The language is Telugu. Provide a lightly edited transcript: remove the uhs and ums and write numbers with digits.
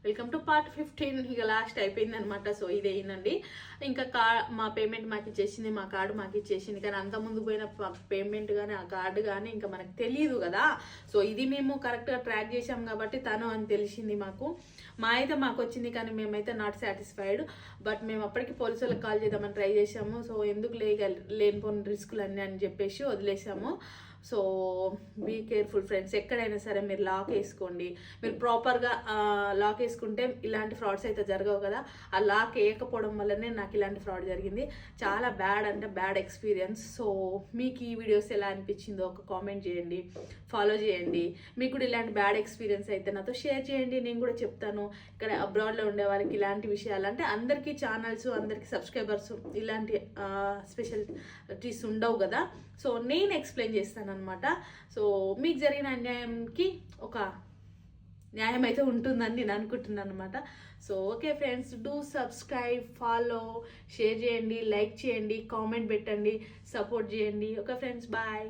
Welcome to part 15. ఇక లాస్ట్ అయిపోయింది అనమాట. సో ఇది అయిందండి. ఇంకా మా పేమెంట్ మాకు ఇచ్చేసింది, మా కార్డు మాకు ఇచ్చేసింది. కానీ అంత ముందు పోయిన పేమెంట్ కానీ ఆ కార్డు కానీ ఇంకా మనకు తెలియదు కదా. సో ఇది మేము కరెక్ట్గా ట్రాక్ చేసాం కాబట్టి తను అని తెలిసింది మాకు. మాకు వచ్చింది కానీ మేమైతే నాట్ సాటిస్ఫైడ్. బట్ మేము అప్పటికి పోలీసులకు కాల్ చేద్దామని ట్రై చేసాము. సో ఎందుకు లేనిపోని రిస్కులు అన్నీ అని చెప్పేసి వదిలేసాము. So be careful friends. ఎక్కడైనా సరే మీరు లాక్ వేసుకోండి. మీరు ప్రాపర్గా లాక్ వేసుకుంటే ఇలాంటి ఫ్రాడ్స్ అయితే జరగవు కదా. ఆ లాక్ వేయకపోవడం వల్లనే నాకు ఇలాంటి ఫ్రాడ్ జరిగింది. చాలా బ్యాడ్ అంటే బ్యాడ్ ఎక్స్పీరియన్స్. సో మీకు ఈ వీడియోస్ ఎలా అనిపించిందో ఒక కామెంట్ చేయండి, ఫాలో చేయండి. మీకు కూడా ఇలాంటి బ్యాడ్ ఎక్స్పీరియన్స్ అయితే నాతో షేర్ చేయండి, నేను కూడా చెప్తాను. ఇక్కడ అబ్రాడ్లో ఉండే వాళ్ళకి ఇలాంటి విషయాలు అంటే అందరికీ ఛానల్స్, అందరికీ సబ్స్క్రైబర్స్ ఇలాంటి స్పెషాలిటీస్ ఉండవు కదా. సో నేను ఎక్స్ప్లెయిన్ చేస్తాను అనమాట. సో మీకు జరిగిన అన్యాయంకి ఒక న్యాయం అయితే ఉంటుందని నేను అనుకుంటున్నాను అనమాట. So okay friends, do subscribe, follow, share చేయండి, లైక్ చేయండి, కామెంట్ పెట్టండి, సపోర్ట్ చేయండి. Okay friends, bye.